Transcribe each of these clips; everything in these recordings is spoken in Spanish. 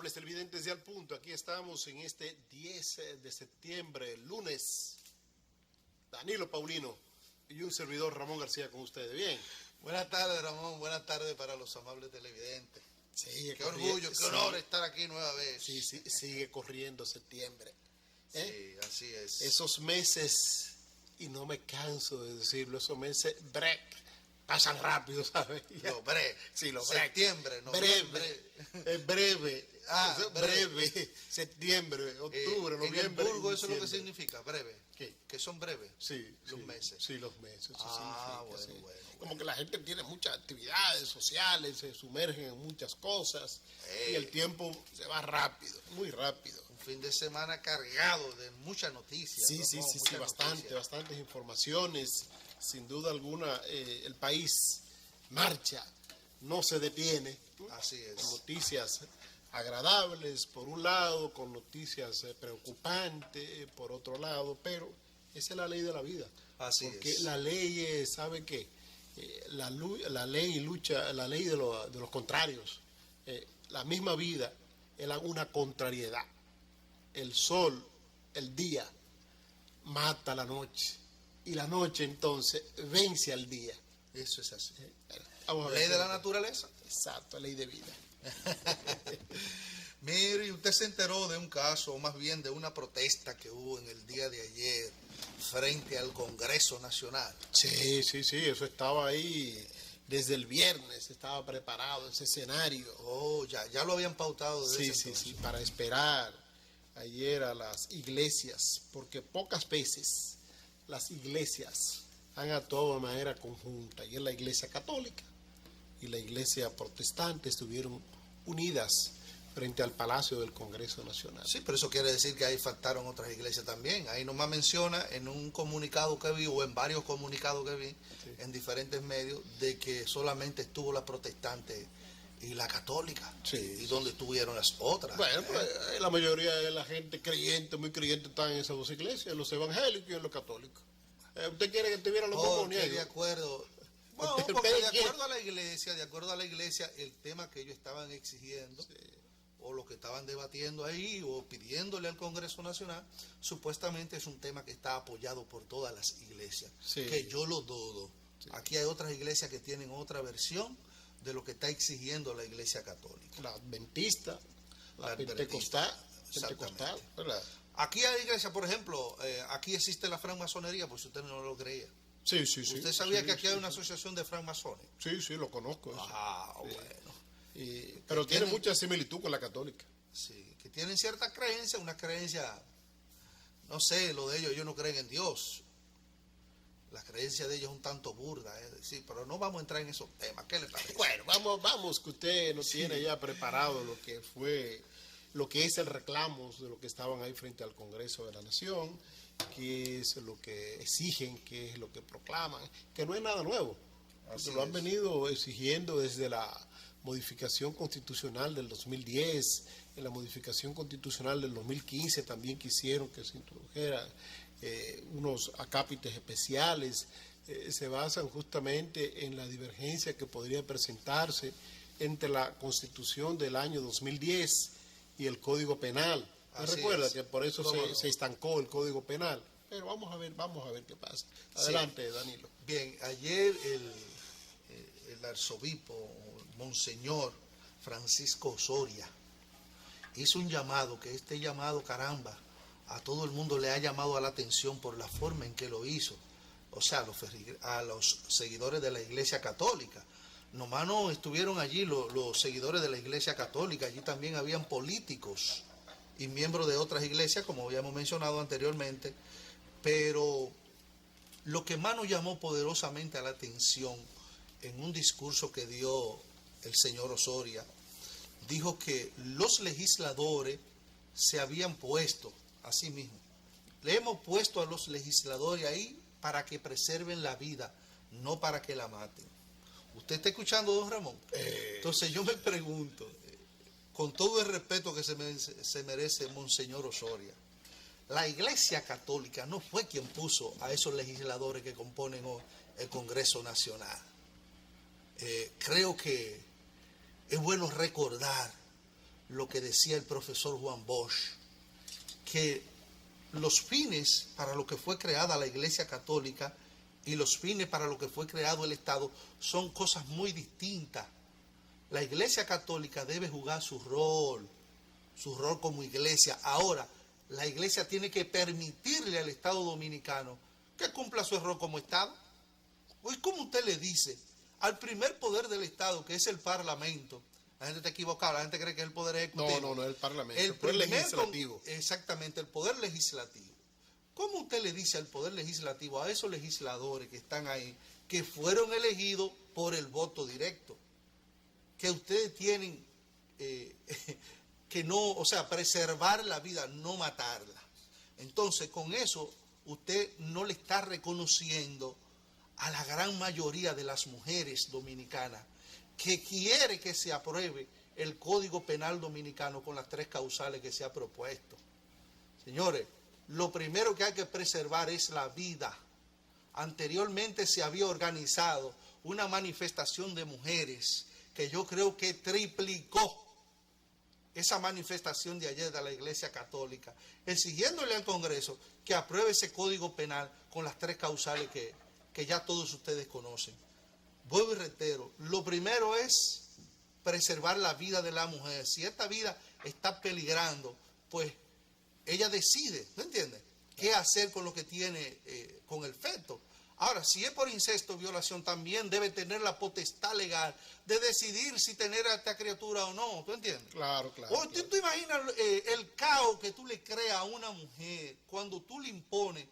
amables televidentes de Al Punto, aquí estamos en este 10 de septiembre, lunes. Danilo Paulino y un servidor Ramón García con ustedes. Bien. Buenas tardes, Ramón. Buenas tardes para los amables televidentes. Sí, qué orgullo, qué honor estar aquí nueva vez. Sí, sigue corriendo septiembre. Sí, así es. Esos meses, y no me canso de decirlo, esos meses break pasan rápido, ¿sabes? Los break. Sí, los break. Septiembre, noviembre. Es breve. Breve. Septiembre, octubre, noviembre. En el Burgo eso es lo que significa, breve. ¿Qué? Que son breves. Sí, los meses. Sí, los meses. Bueno. Como que la gente tiene muchas actividades sociales, se sumergen en muchas cosas y el tiempo se va rápido, muy rápido. Un fin de semana cargado de muchas noticias. Sí, bastantes informaciones. Sin duda alguna, el país marcha, no se detiene. Así es. Con noticias agradables por un lado, con noticias preocupantes por otro lado, pero esa es la ley de la vida. Así porque es. La ley, ¿sabe qué? La ley lucha, la ley de los contrarios. La misma vida es una contrariedad. El sol, el día, mata la noche. Y la noche entonces vence al día. Eso es así. Ley de la naturaleza. Exacto, ley de vida. Mire, usted se enteró de un caso, o más bien de una protesta que hubo en el día de ayer frente al Congreso Nacional. Sí, eso estaba ahí desde el viernes, estaba preparado ese escenario. Oh, ya lo habían pautado desde ese entonces. Sí, para esperar ayer a las iglesias, porque pocas veces las iglesias han actuado de manera conjunta, y en la iglesia católica y la iglesia protestante estuvieron unidas frente al Palacio del Congreso Nacional. Sí, pero eso quiere decir que ahí faltaron otras iglesias también. Ahí nomás menciona en un comunicado que vi, o en varios comunicados que vi, en diferentes medios, de que solamente estuvo la protestante y la católica. Y donde estuvieron las otras. Bueno, pues la mayoría de la gente creyente, muy creyente, están en esas dos iglesias, en los evangélicos y en los católicos. ¿Usted quiere que tuviera los dos de acuerdo? Bueno, porque de acuerdo a la iglesia, el tema que ellos estaban exigiendo, o lo que estaban debatiendo ahí, o pidiéndole al Congreso Nacional, supuestamente es un tema que está apoyado por todas las iglesias, que yo lo dudo. Aquí hay otras iglesias que tienen otra versión de lo que está exigiendo la iglesia católica. La adventista, la pentecostal, ¿verdad? Aquí hay iglesias, por ejemplo, aquí existe la francmasonería, por si usted no lo creía. Sí. ¿Usted sabía que aquí hay una asociación de francmasones? Sí, lo conozco. Bueno. Pero tiene mucha similitud con la católica. Sí, que tienen cierta creencia, una creencia, no sé, lo de ellos no creen en Dios. La creencia de ellos es un tanto burda, sí, pero no vamos a entrar en esos temas. ¿Qué le parece? Bueno, vamos, que usted nos tiene ya preparado lo que es el reclamo de lo que estaban ahí frente al Congreso de la Nación, qué es lo que exigen, qué es lo que proclaman, que no es nada nuevo, porque lo han venido exigiendo desde la modificación constitucional del 2010, en la modificación constitucional del 2015 también quisieron que se introdujeran unos acápites especiales. Se basan justamente en la divergencia que podría presentarse entre la Constitución del año 2010 y el Código Penal. Recuerda que por eso se estancó el Código Penal. Pero vamos a ver qué pasa. Adelante, Danilo. Bien, ayer el arzobispo, Monseñor Francisco Osoria, hizo un llamado, que este llamado, caramba, a todo el mundo le ha llamado a la atención por la forma en que lo hizo. O sea, a los seguidores de la Iglesia Católica. Nomás no estuvieron allí los seguidores de la Iglesia Católica, allí también habían políticos y miembros de otras iglesias, como habíamos mencionado anteriormente, pero lo que más nos llamó poderosamente a la atención en un discurso que dio el señor Osoria, dijo que los legisladores se habían puesto a sí mismos. Le hemos puesto a los legisladores ahí para que preserven la vida, no para que la maten. ¿Usted está escuchando, don Ramón? Entonces yo me pregunto, con todo el respeto que se merece Monseñor Osoria, la Iglesia Católica no fue quien puso a esos legisladores que componen el Congreso Nacional. Creo que es bueno recordar lo que decía el profesor Juan Bosch, que los fines para lo que fue creada la Iglesia Católica y los fines para lo que fue creado el Estado son cosas muy distintas. La Iglesia Católica debe jugar su rol como iglesia. Ahora, la iglesia tiene que permitirle al Estado dominicano que cumpla su rol como Estado. Pues, ¿cómo usted le dice al primer poder del Estado, que es el Parlamento? La gente está equivocada, la gente cree que es el poder ejecutivo. No, el Parlamento, el poder legislativo. Exactamente, el poder legislativo. ¿Cómo usted le dice al poder legislativo, a esos legisladores que están ahí, que fueron elegidos por el voto directo, que ustedes tienen que no, o sea, preservar la vida, no matarla? Entonces, con eso, usted no le está reconociendo a la gran mayoría de las mujeres dominicanas que quiere que se apruebe el Código Penal Dominicano con las 3 causales que se ha propuesto. Señores, lo primero que hay que preservar es la vida. Anteriormente se había organizado una manifestación de mujeres que yo creo que triplicó esa manifestación de ayer de la Iglesia Católica, exigiéndole al Congreso que apruebe ese Código Penal con las 3 causales que ya todos ustedes conocen. Vuelvo y reitero, lo primero es preservar la vida de la mujer. Si esta vida está peligrando, pues ella decide, ¿no entiendes?, qué hacer con lo que tiene, con el feto. Ahora, si es por incesto o violación, también debe tener la potestad legal de decidir si tener a esta criatura o no, ¿tú entiendes? Claro. O tú imaginas el caos que tú le creas a una mujer cuando tú le impones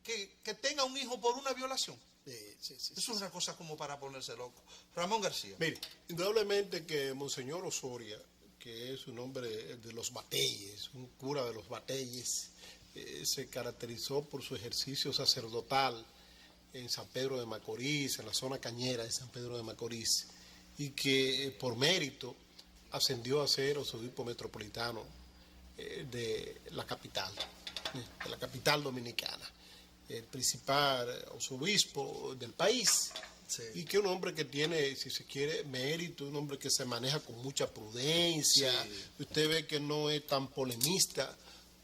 que tenga un hijo por una violación. Sí. Eso es una cosa como para ponerse loco. Ramón García. Mire, indudablemente que Monseñor Osoria, que es un hombre de los Bateyes, un cura de los Bateyes, se caracterizó por su ejercicio sacerdotal en San Pedro de Macorís, en la zona cañera de San Pedro de Macorís, y que por mérito ascendió a ser arzobispo metropolitano de la capital dominicana, el principal arzobispo del país. Sí. Y que un hombre que tiene, si se quiere, mérito, un hombre que se maneja con mucha prudencia. Sí. Usted ve que no es tan polemista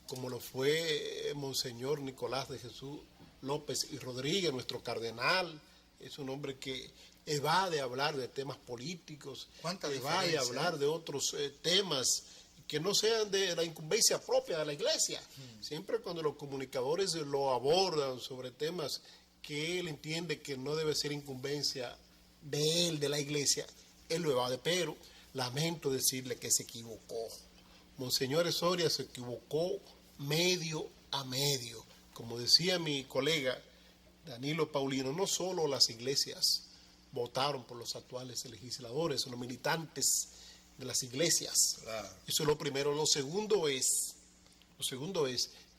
como lo fue Monseñor Nicolás de Jesús López y Rodríguez, nuestro cardenal. Es un hombre que evade hablar de temas políticos, evade hablar de otros temas que no sean de la incumbencia propia de la iglesia. Siempre cuando los comunicadores lo abordan sobre temas que él entiende que no debe ser incumbencia de él, de la iglesia, él lo evade, pero lamento decirle que se equivocó. Monseñor Osoria se equivocó medio a medio. Como decía mi colega Danilo Paulino, no solo las iglesias votaron por los actuales legisladores, los militantes de las iglesias. Claro. Eso es lo primero. Lo segundo es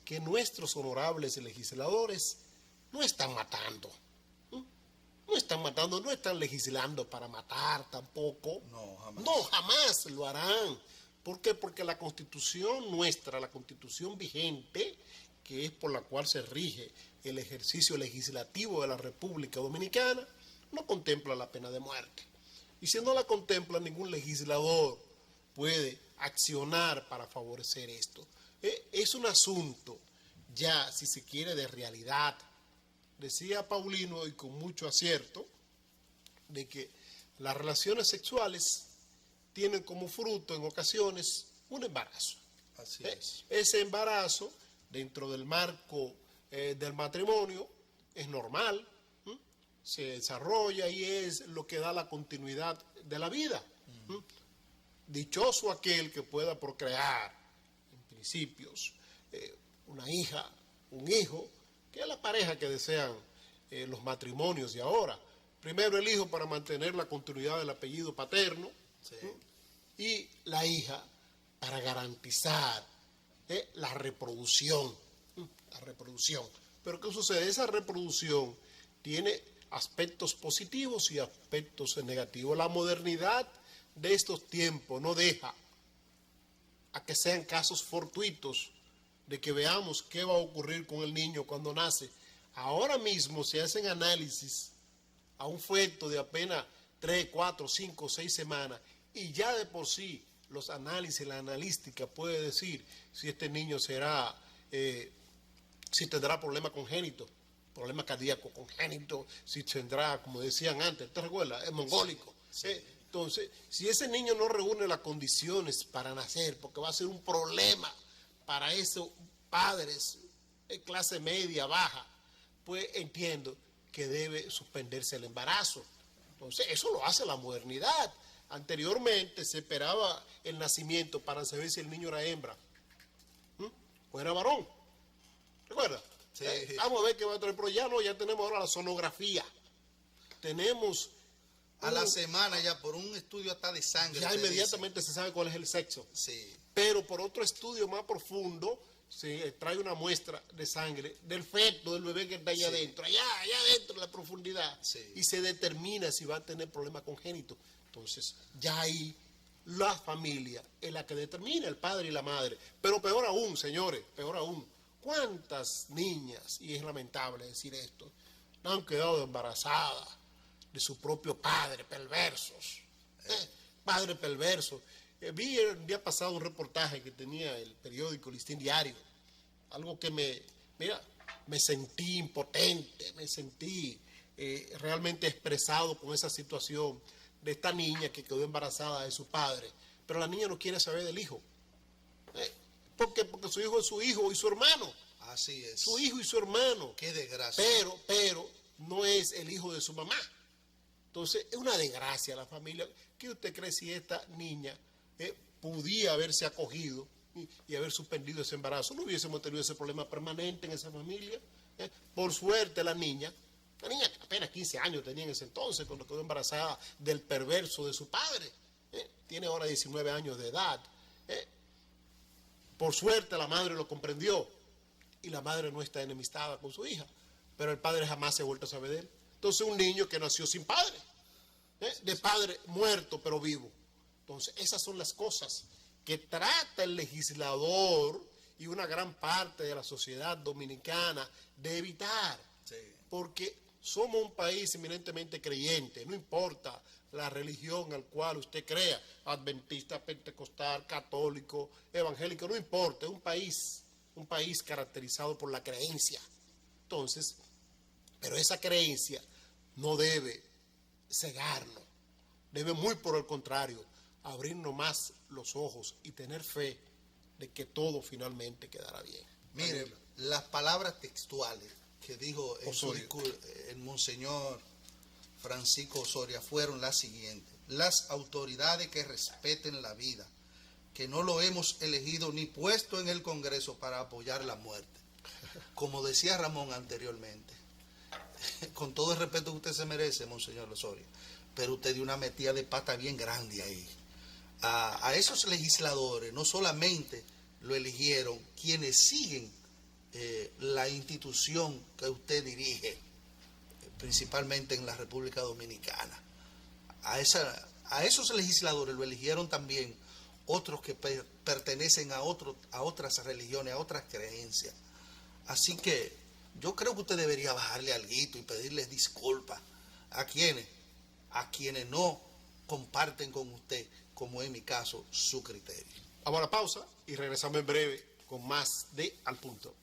que nuestros honorables legisladores no están matando. No están legislando para matar tampoco. No, jamás lo harán. ¿Por qué? Porque la Constitución nuestra, la Constitución vigente, que es por la cual se rige el ejercicio legislativo de la República Dominicana, no contempla la pena de muerte. Y si no la contempla, ningún legislador puede accionar para favorecer esto. Es un asunto ya, si se quiere, de realidad. Decía Paulino, y con mucho acierto, de que las relaciones sexuales tienen como fruto en ocasiones un embarazo. Así es. Ese embarazo, dentro del marco del matrimonio, es normal, se desarrolla y es lo que da la continuidad de la vida. Dichoso aquel que pueda procrear, en principios, una hija, un hijo, que es la pareja que desean los matrimonios de ahora. Primero el hijo para mantener la continuidad del apellido paterno, sí, y la hija para garantizar la reproducción. Pero ¿qué sucede? Esa reproducción tiene aspectos positivos y aspectos negativos. La modernidad de estos tiempos no deja a que sean casos fortuitos de que veamos qué va a ocurrir con el niño cuando nace. Ahora mismo se hacen análisis a un feto de apenas 3, 4, 5, 6 semanas y ya de por sí los análisis, la analística puede decir si este niño será, si tendrá problemas congénitos, problemas cardíacos congénitos, si tendrá, como decían antes, ¿te recuerdas? Es mongólico. Sí. Entonces, si ese niño no reúne las condiciones para nacer, porque va a ser un problema para esos padres de clase media, baja, pues entiendo que debe suspenderse el embarazo. Entonces, eso lo hace la modernidad. Anteriormente se esperaba el nacimiento para saber si el niño era hembra o era varón. ¿Recuerda? Sí. Vamos a ver qué va a traer, pero ya no, ya tenemos ahora la sonografía. Tenemos... A la semana ya por un estudio hasta de sangre. Ya inmediatamente se sabe cuál es el sexo. Sí. Pero por otro estudio más profundo se trae una muestra de sangre del feto, del bebé que está allá adentro, allá adentro en la profundidad. Sí. Y se determina si va a tener problemas congénitos. Entonces, ya ahí la familia es la que determina, el padre y la madre. Pero peor aún, señores, peor aún, ¿cuántas niñas, y es lamentable decir esto, han quedado embarazadas de su propio padre, perversos? Padre perverso. Vi el día pasado un reportaje que tenía el periódico Listín Diario, algo que me sentí impotente, me sentí realmente expresado con esa situación de esta niña que quedó embarazada de su padre, pero la niña no quiere saber del hijo. ¿Por qué? Porque su hijo es su hijo y su hermano. Así es. Su hijo y su hermano. Qué desgracia. Pero no es el hijo de su mamá. Entonces, es una desgracia la familia. ¿Qué usted cree si esta niña pudiera haberse acogido y haber suspendido ese embarazo? No hubiésemos tenido ese problema permanente en esa familia. Por suerte la niña apenas 15 años tenía en ese entonces cuando quedó embarazada del perverso de su padre. Tiene ahora 19 años de edad. Por suerte la madre lo comprendió y la madre no está enemistada con su hija, pero el padre jamás se ha vuelto a saber de él. Entonces un niño que nació sin padre, de padre muerto pero vivo. Entonces esas son las cosas que trata el legislador y una gran parte de la sociedad dominicana de evitar. Sí. Porque somos un país eminentemente creyente, no importa la religión al cual usted crea, adventista, pentecostal, católico, evangélico, no importa, es un país caracterizado por la creencia. Entonces, pero esa creencia no debe cegarnos, debe muy por el contrario, abrirnos más los ojos y tener fe de que todo finalmente quedará bien. Mire, las palabras textuales que dijo en su discurso el monseñor Francisco Osoria fueron las siguientes: las autoridades que respeten la vida, que no lo hemos elegido ni puesto en el Congreso para apoyar la muerte. Como decía Ramón anteriormente, con todo el respeto que usted se merece, monseñor Osoria, pero usted dio una metida de pata bien grande ahí. A esos legisladores no solamente lo eligieron quienes siguen la institución que usted dirige, principalmente en la República Dominicana. A esos legisladores lo eligieron también otros que pertenecen a otras religiones, a otras creencias. Así que yo creo que usted debería bajarle alguito y pedirles disculpas a quienes no comparten con usted, como en mi caso, su criterio. Vamos a la pausa y regresamos en breve con más de Al Punto.